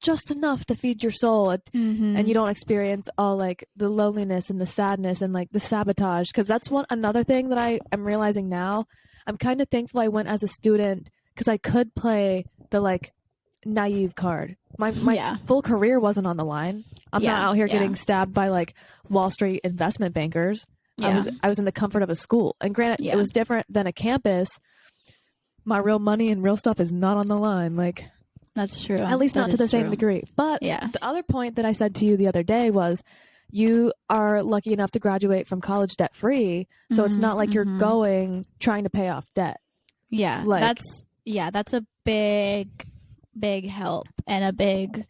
just enough to feed your soul, and you don't experience all like the loneliness and the sadness and like the sabotage. Because that's another thing that I am realizing now. I'm kind of thankful I went as a student, because I could play the like naive card. My full career wasn't on the line. I'm not out here getting stabbed by like Wall Street investment bankers. I was in the comfort of a school, and granted, it was different than a campus. My real money and real stuff is not on the line. Like, that's true. At least not to the same degree. But the other point that I said to you the other day was, you are lucky enough to graduate from college debt free. So it's not like you're going trying to pay off debt. Yeah. Like, that's a big help and a big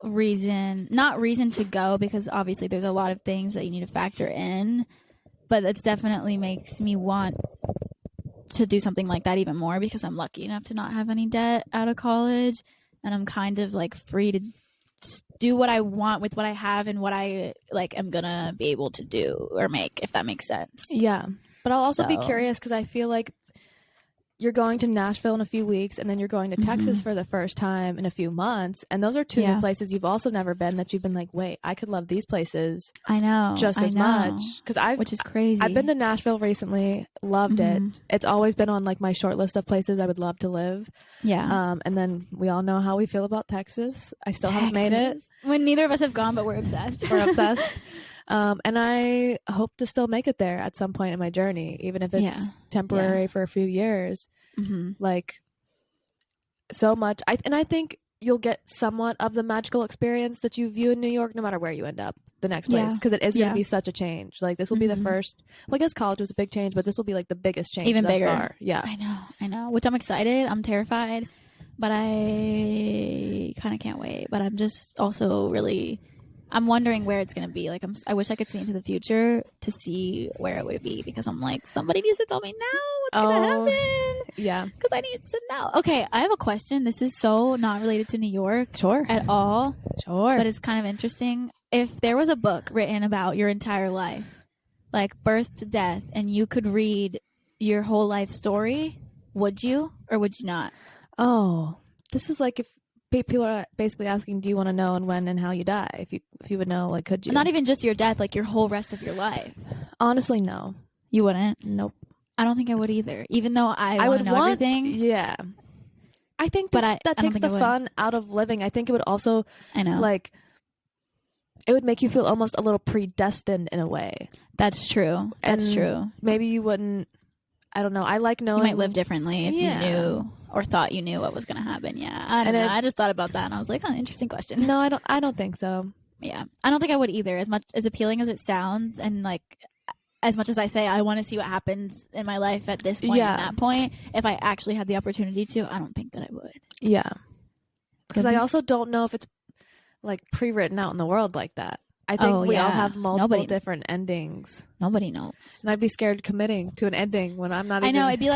not reason to go, because obviously there's a lot of things that you need to factor in, but it definitely makes me want to do something like that even more, because I'm lucky enough to not have any debt out of college, and I'm kind of like free to do what I want with what I have and what I like am gonna be able to do or make, if that makes sense. Yeah, but I'll also be curious, because I feel like you're going to Nashville in a few weeks, and then you're going to Texas for the first time in a few months, and those are two new places you've also never been, that you've been like, wait, I could love these places. I know, just as much, because which is crazy. I've been to Nashville recently, loved it. It's always been on like my short list of places I would love to live. Yeah. And then we all know how we feel about Texas. I still haven't made it. When neither of us have gone, but we're obsessed. We're obsessed. And I hope to still make it there at some point in my journey, even if it's temporary for a few years. Like, so much. I think you'll get somewhat of the magical experience that you view in New York, no matter where you end up the next place, because it is going to be such a change. Like, this will be the first, well, I guess college was a big change, but this will be like the biggest change, even bigger. Far. Yeah, I know, which I'm excited. I'm terrified, but I kind of can't wait. But I'm just also really, I'm wondering where it's going to be. Like, I wish I could see into the future to see where it would be, because I'm like, somebody needs to tell me now what's going to happen. Yeah. Because I need to know. Okay, I have a question. This is so not related to New York at all. Sure. But it's kind of interesting. If there was a book written about your entire life, like birth to death, and you could read your whole life story, would you or would you not? Oh, this is like if people are basically asking, do you want to know and when and how you die? If you would know, like, could you? Not even just your death, like your whole rest of your life. Honestly, no. You wouldn't? Nope. I don't think I would either, even though I would know everything. Yeah. I think that takes the fun out of living. I think it would also, like, it would make you feel almost a little predestined in a way. That's true. That's true. Maybe you wouldn't, I don't know. I like knowing. You might live differently if you knew or thought you knew what was going to happen. Yeah. I don't know. I just thought about that and I was like, interesting question. No, I don't think so. Yeah. I don't think I would either. As much as appealing as it sounds, and like, as much as I say I want to see what happens in my life at this point and that point, if I actually had the opportunity to, I don't think that I would. Yeah. Because I also don't know if it's like pre-written out in the world like that. I think we all have multiple different endings. Nobody knows. And I'd be scared committing to an ending when I'm not I know, it'd be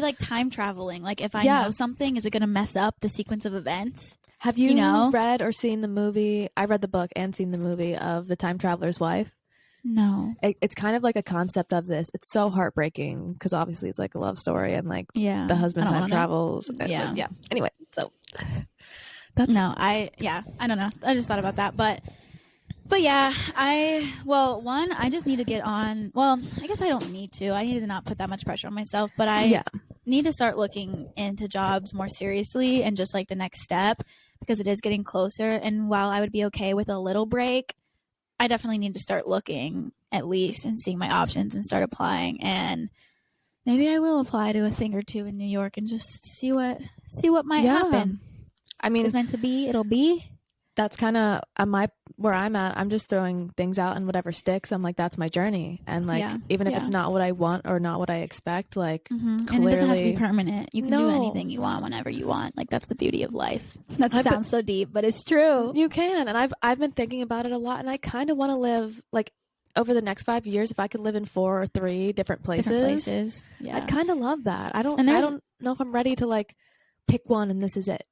like time traveling. Like, if I know something, is it going to mess up the sequence of events? Have you read or seen the movie? I read the book and seen the movie of The Time Traveler's Wife. No. It's kind of like a concept of this. It's so heartbreaking because obviously it's like a love story, and like the husband time travels. And, yeah. Anyway, so that's I don't know. I just thought about that, but yeah, I just need to get on. Well, I guess I don't need to. I need to not put that much pressure on myself, but I need to start looking into jobs more seriously and just like the next step, because it is getting closer. And while I would be okay with a little break, I definitely need to start looking at least and seeing my options and start applying. And maybe I will apply to a thing or two in New York and just see what might happen. I mean, if it's meant to be, it'll be. That's kind of where I'm at. I'm just throwing things out, and whatever sticks, I'm like, that's my journey. And like, even if it's not what I want or not what I expect, like, clearly, and it doesn't have to be permanent. You can do anything you want whenever you want. Like, that's the beauty of life. That sounds so deep, but it's true. You can. And I've been thinking about it a lot, and I kind of want to live like over the next 5 years, if I could live in 4 or 3 different places. Yeah, I'd kind of love that. I don't know if I'm ready to like pick one and this is it.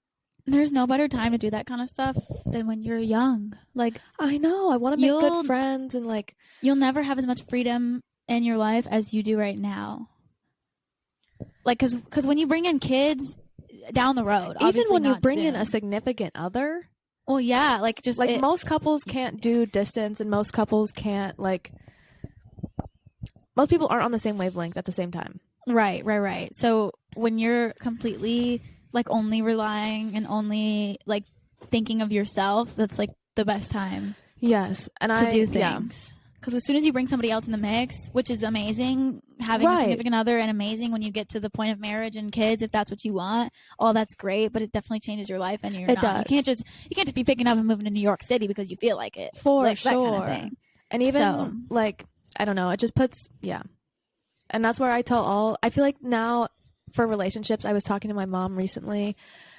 There's no better time to do that kind of stuff than when you're young. Like, I know, I want to make good friends, and like, you'll never have as much freedom in your life as you do right now. Like, because when you bring in kids down the road, even when you bring in a significant other, well, yeah, like, just like most couples can't do distance, and most couples can't, like, most people aren't on the same wavelength at the same time. Right. So when you're completely like only relying and only like thinking of yourself, that's like the best time. Yes, and to do things. Because as soon as you bring somebody else in the mix, which is amazing, having a significant other, and amazing when you get to the point of marriage and kids, if that's what you want, all that's great. But it definitely changes your life, and you can't just be picking up and moving to New York City because you feel like it. For sure. That kind of thing. And even like, I don't know, it just puts and that's where I feel like now, for relationships, I was talking to my mom recently,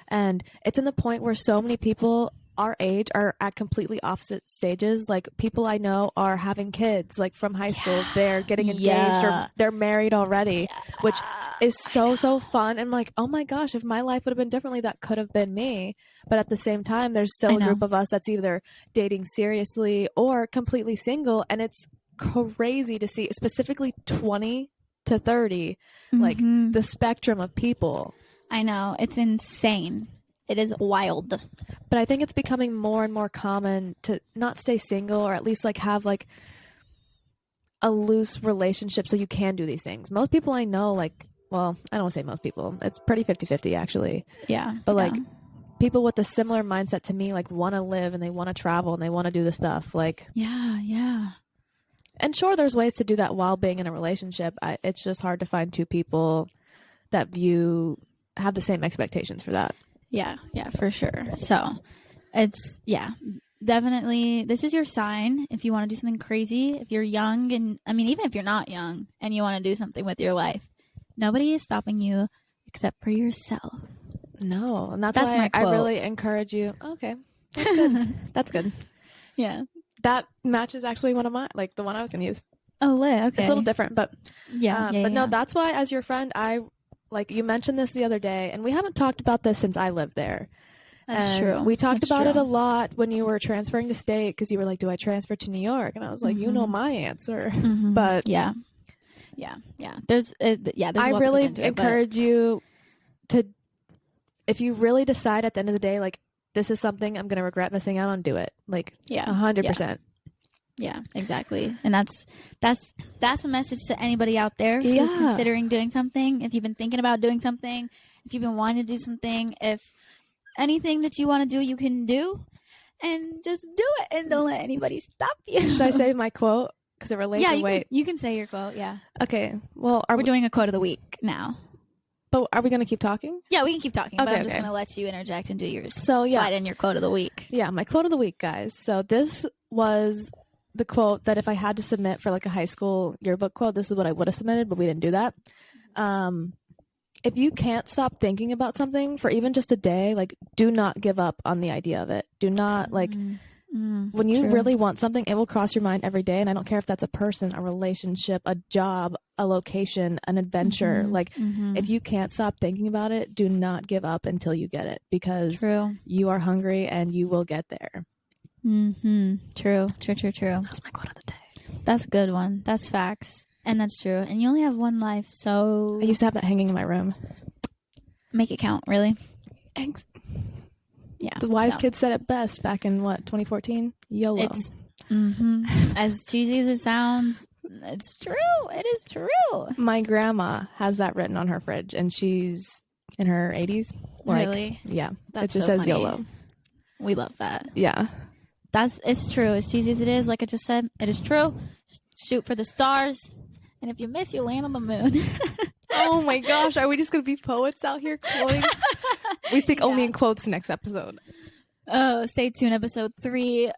and it's in the point where so many people our age are at completely opposite stages. Like people I know are having kids like from high school. They're getting engaged or they're married already, which is so fun. And I'm like, oh my gosh, if my life would have been differently, that could have been me. But at the same time, there's still a group of us that's either dating seriously or completely single. And it's crazy to see, specifically 20 to 30, like the spectrum of people. I know. It's insane. It is wild. But I think it's becoming more and more common to not stay single, or at least like have like a loose relationship so you can do these things. Most people I know, like, well, I don't want to say most people. It's pretty 50-50 actually. Yeah. But like people with a similar mindset to me, like want to live and they want to travel and they want to do the stuff. Like, yeah. And sure, there's ways to do that while being in a relationship. It's just hard to find two people that have the same expectations for that. Yeah, for sure. So it's, definitely, this is your sign if you want to do something crazy. If you're young, and I mean, even if you're not young and you want to do something with your life, nobody is stopping you except for yourself. No, and that's why I really encourage you. Okay, that's good. That's good. Yeah. That matches actually one of mine, like the one I was going to use. Oh, okay. It's a little different, but no, that's why as your friend, like you mentioned this the other day, and we haven't talked about this since I lived there. That's true. We talked about it a lot when you were transferring to state, because you were like, do I transfer to New York? And I was like, you know my answer. But yeah. There's I really encourage you to, if you really decide at the end of the day, like, this is something I'm going to regret missing out on, do it. Like, 100%. Yeah, exactly. And that's a message to anybody out there who's considering doing something. If you've been thinking about doing something, if you've been wanting to do something, if anything that you want to do, you can do, and just do it, and don't let anybody stop you. Should I say my quote? Because it relates to weight. You can say your quote, Okay, well, we're doing a quote of the week now. But are we going to keep talking? Yeah, we can keep talking, but I'm just going to let you interject and do yours. So, slide in your quote of the week. Yeah, my quote of the week, guys. So this was the quote that if I had to submit for like a high school yearbook quote, this is what I would have submitted, but we didn't do that. If you can't stop thinking about something for even just a day, like, do not give up on the idea of it. Do not, like, when you really want something, it will cross your mind every day. And I don't care if that's a person, a relationship, a job, a location, an adventure. Like, if you can't stop thinking about it, do not give up until you get it, because you are hungry and you will get there. True. That's my quote of the day. That's a good one. That's facts. And that's true. And you only have one life, so... I used to have that hanging in my room. Make it count, really. Yeah. The wise kid said it best back in, 2014? YOLO. It's, as cheesy as it sounds, it's true. It is true. My grandma has that written on her fridge, and she's in her 80s. Really? Yeah. That's it just says YOLO. We love that. Yeah. It's true. As cheesy as it is, like I just said, it is true. Shoot for the stars. And if you miss, you land on the moon. Oh my gosh. Are we just going to be poets out here quoting? We speak only in quotes next episode. Oh, stay tuned. Episode 3,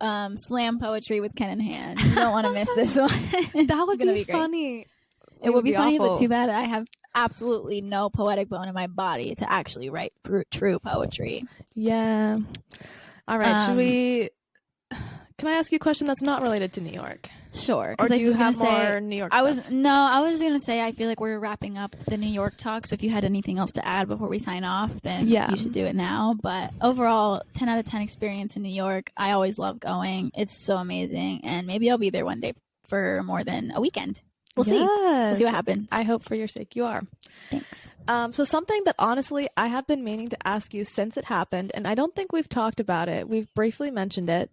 slam poetry with Ken and Han. You don't want to miss this one. That would be funny. It would be funny, awful. But too bad I have absolutely no poetic bone in my body to actually write true poetry. Yeah. All right. Can I ask you a question that's not related to New York? Sure. Or do you have more New York stuff? I was just going to say, I feel like we're wrapping up the New York talk. So if you had anything else to add before we sign off, then you should do it now. But overall, 10 out of 10 experience in New York. I always love going. It's so amazing. And maybe I'll be there one day for more than a weekend. We'll see. We'll see what happens. I hope for your sake you are. Thanks. So something that honestly I have been meaning to ask you since it happened, and I don't think we've talked about it. We've briefly mentioned it.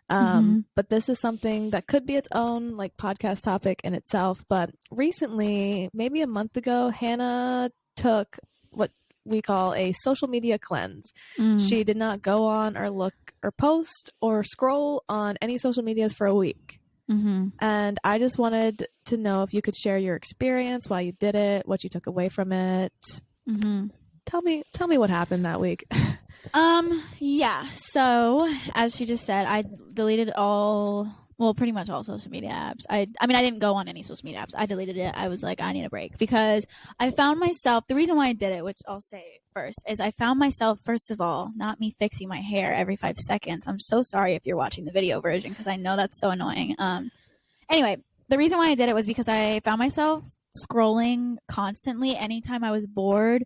But this is something that could be its own like podcast topic in itself. But recently, maybe a month ago, Hannah took what we call a social media cleanse. She did not go on or look or post or scroll on any social medias for a week. And I just wanted to know if you could share your experience, why you did it, what you took away from it. Tell me what happened that week. Yeah. So as she just said, I deleted all Well, pretty much all social media apps. I mean, I didn't go on any social media apps. I deleted it. I was like, I need a break because I found myself, the reason why I did it, which I'll say first, is I found myself, first of all, not me fixing my hair every 5 seconds. I'm so sorry if you're watching the video version because I know that's so annoying. Anyway, the reason why I did it was because I found myself scrolling constantly anytime I was bored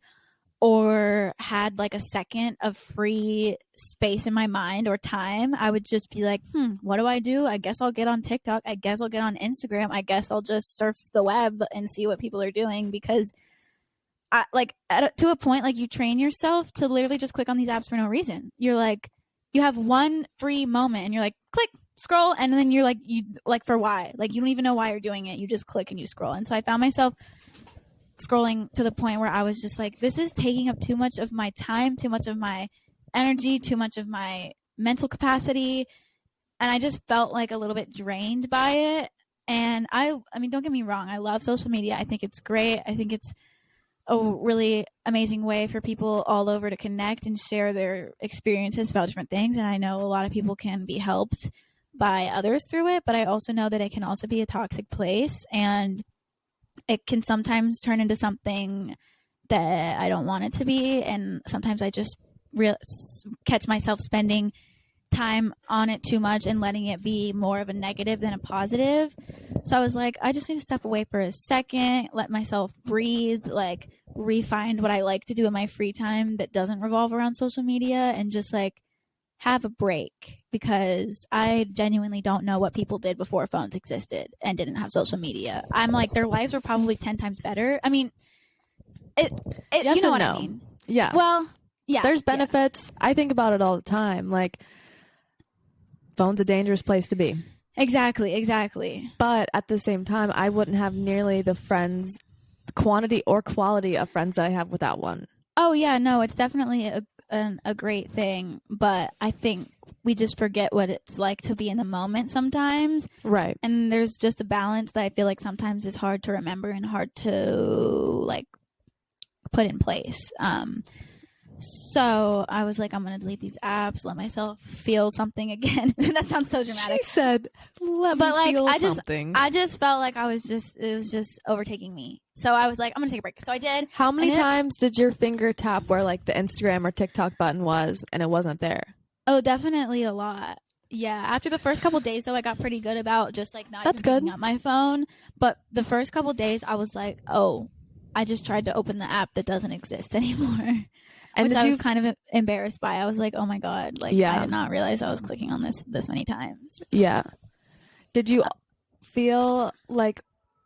or had like a second of free space in my mind or time. I would just be like, what do I do? I guess I'll get on TikTok. I guess I'll get on Instagram. I guess I'll just surf the web and see what people are doing because to a point, like you train yourself to literally just click on these apps for no reason. You're like, you have one free moment and you're like, click, scroll. And then you're like, for why? Like, you don't even know why you're doing it. You just click and you scroll. And so I found myself scrolling to the point where I was just like, this is taking up too much of my time, too much of my energy, too much of my mental capacity. And I just felt like a little bit drained by it. And I mean, don't get me wrong. I love social media. I think it's great. I think it's a really amazing way for people all over to connect and share their experiences about different things. And I know a lot of people can be helped by others through it, but I also know that it can also be a toxic place. And it can sometimes turn into something that I don't want it to be. And sometimes I just catch myself spending time on it too much and letting it be more of a negative than a positive. So I was like, I just need to step away for a second, let myself breathe, like re-find what I like to do in my free time that doesn't revolve around social media and just like have a break because I genuinely don't know what people did before phones existed and didn't have social media. I'm like, their lives were probably 10 times better. I mean, yes, you know what I mean? Yeah. Well, yeah. There's benefits. Yeah. I think about it all the time. Like, phone's a dangerous place to be. Exactly. But at the same time, I wouldn't have nearly the quantity or quality of friends that I have without one. Oh, yeah. No, it's definitely a great thing, but I think we just forget what it's like to be in the moment sometimes. Right. And there's just a balance that I feel like sometimes is hard to remember and hard to like put in place. So I was like, I'm going to delete these apps, let myself feel something again. That sounds so dramatic. She said, let me feel something. I just felt like it was just overtaking me. So I was like, I'm going to take a break. So I did. How many times did your finger tap where like the Instagram or TikTok button was and it wasn't there? Oh, definitely a lot. Yeah. After the first couple days, though, I got pretty good about just like not even picking up my phone. But the first couple days, I was like, oh, I just tried to open the app that doesn't exist anymore. And which I was kind of embarrassed by. I was like, oh my God, like I did not realize I was clicking on this many times. Yeah. Did you feel like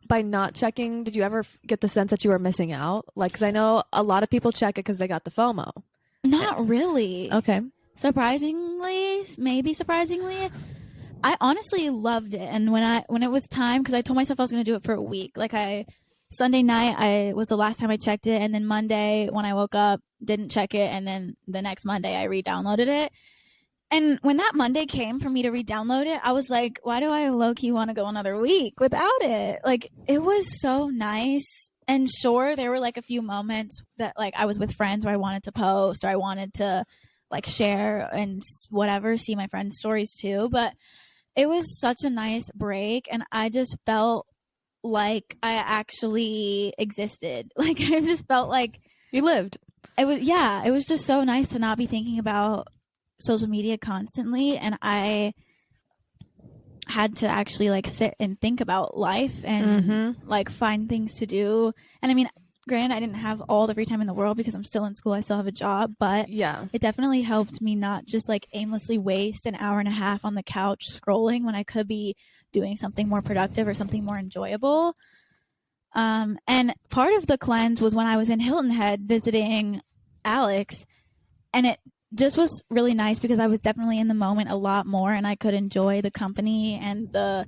by not checking, did you ever get the sense that you were missing out? Like, because I know a lot of people check it because they got the FOMO. Not really. Okay. Surprisingly, I honestly loved it. And when it was time, because I told myself I was going to do it for a week. Like Sunday night was the last time I checked it, and then Monday when I woke up, didn't check it, and then the next Monday I re-downloaded it. And when that Monday came for me to re-download it, I was like, why do I low-key want to go another week without it? Like, it was so nice. And sure, there were like a few moments that like I was with friends where I wanted to post or I wanted to like share and whatever, see my friends' stories too. But it was such a nice break, and I just felt like I actually existed. Like, I just felt like you lived. It was just so nice to not be thinking about social media constantly, and I had to actually like sit and think about life and like find things to do. And I mean, granted, I didn't have all the free time in the world because I'm still in school, I still have a job, but yeah, it definitely helped me not just like aimlessly waste an hour and a half on the couch scrolling when I could be doing something more productive or something more enjoyable. And part of the cleanse was when I was in Hilton Head visiting Alex, and it just was really nice because I was definitely in the moment a lot more, and I could enjoy the company and the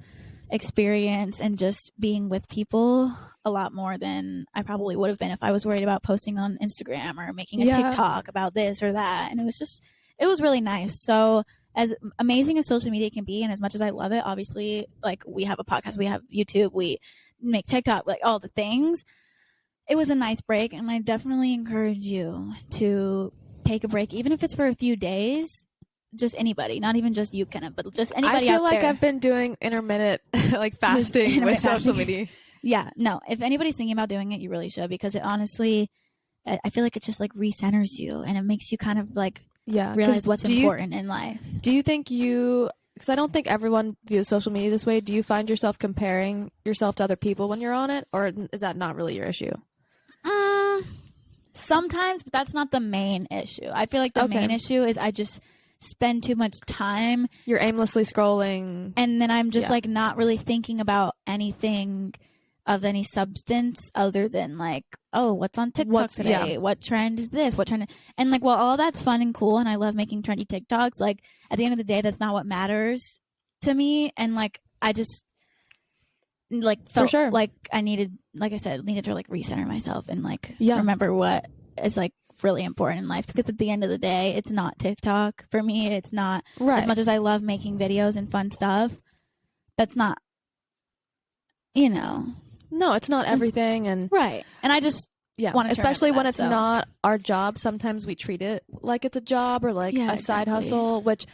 experience and just being with people a lot more than I probably would have been if I was worried about posting on Instagram or making a TikTok about this or that. And it was really nice. So as amazing as social media can be, and as much as I love it, obviously, like, we have a podcast, we have YouTube, we make TikTok, like all the things. It was a nice break, and I definitely encourage you to take a break, even if it's for a few days. just anybody, not even just you, Kenneth, but just anybody out there. I feel like I've been doing intermittent like fasting with social media. Yeah, no, if anybody's thinking about doing it, you really should, because it honestly, I feel like it just like recenters you, and it makes you kind of like realize what's important in life. Do you think because I don't think everyone views social media this way, do you find yourself comparing yourself to other people when you're on it, or is that not really your issue? Sometimes, but that's not the main issue. I feel like the main issue is I just spend too much time. You're aimlessly scrolling. And then I'm just like not really thinking about anything of any substance other than like, oh, what's on TikTok today? Yeah. What trend is this? What trend? And like, well, all that's fun and cool, and I love making trendy TikToks. Like, at the end of the day, that's not what matters to me. And like, I just like felt like I needed, like I said, to like recenter myself and like remember what is like really important in life, because at the end of the day, it's not TikTok for me. It's not as much as I love making videos and fun stuff. That's not, no, it's not everything. And and I just want to, especially when it's not our job. Sometimes we treat it like it's a job or like a side hustle, which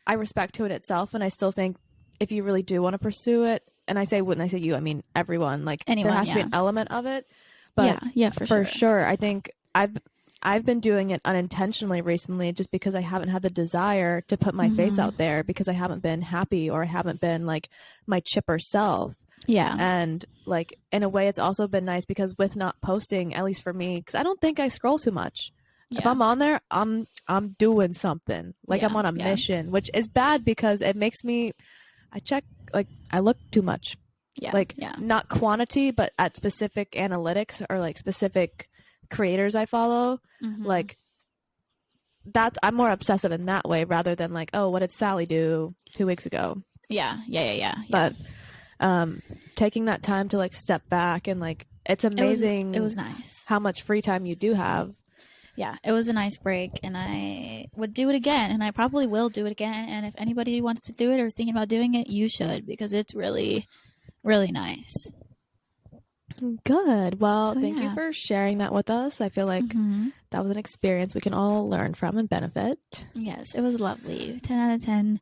I respect to it itself. And I still think if you really do want to pursue it, and when I say you, I mean everyone, like anyone, there has to be an element of it. But for sure, I think I've been doing it unintentionally recently, just because I haven't had the desire to put my face out there, because I haven't been happy, or I haven't been like my chipper self. Yeah. And like, in a way, it's also been nice, because with not posting, at least for me, because I don't think I scroll too much. Yeah. If I'm on there, I'm doing something. Like I'm on a mission, which is bad, because it makes me, I look too much. Yeah. Like not quantity, but at specific analytics or like specific creators I follow. Like I'm more obsessive in that way, rather than like, oh, what did Sally do 2 weeks ago? Yeah. But taking that time to like step back, and like, it's amazing. It was nice how much free time you do have. Yeah, it was a nice break, and I would do it again, and I probably will do it again. And if anybody wants to do it or is thinking about doing it, you should, because it's really, really nice. Good. Well, thank you for sharing that with us. I feel like that was an experience we can all learn from and benefit. Yes, it was lovely. 10 out of 10.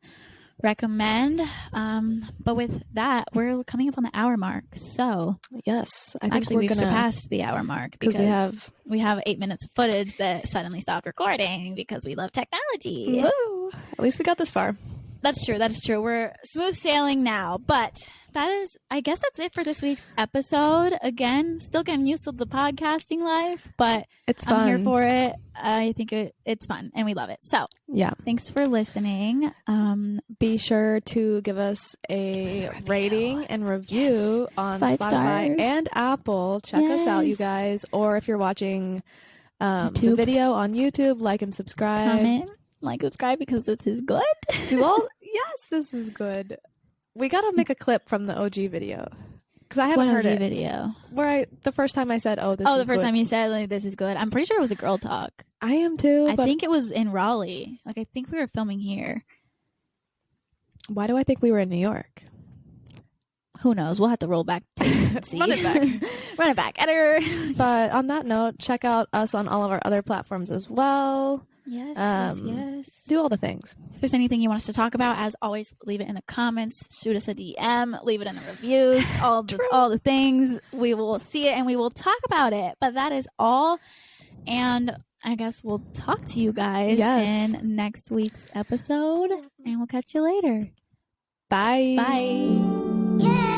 Recommend. But with that, we're coming up on the hour mark. So yes, I think we've surpassed the hour mark, because we have 8 minutes of footage that suddenly stopped recording because we love technology. Woo! At least we got this far. That's true. We're smooth sailing now, but I guess that's it for this week's episode. Again, still getting used to the podcasting life, but it's fun. I'm here for it. I think it's fun, and we love it. So thanks for listening. Be sure to give us a rating and review on 5 Spotify stars. And Apple. Check us out, you guys. Or if you're watching the video on YouTube, like and subscribe. Comment, like, subscribe, because this is good. Yes, this is good. We gotta make a clip from the OG video, because I haven't heard OG it. Video? Where the first time I said, the first time you said, like, this is good. I'm pretty sure it was a girl talk. I am too. I think it was in Raleigh. Like, I think we were filming here. Why do I think we were in New York? Who knows? We'll have to roll back and see. Run it back, editor. But on that note, check out us on all of our other platforms as well. Yes. Do all the things. If there's anything you want us to talk about, as always, leave it in the comments. Shoot us a DM. Leave it in the reviews. All the things. We will see it and we will talk about it. But that is all. And I guess we'll talk to you guys in next week's episode. And we'll catch you later. Bye. Yeah.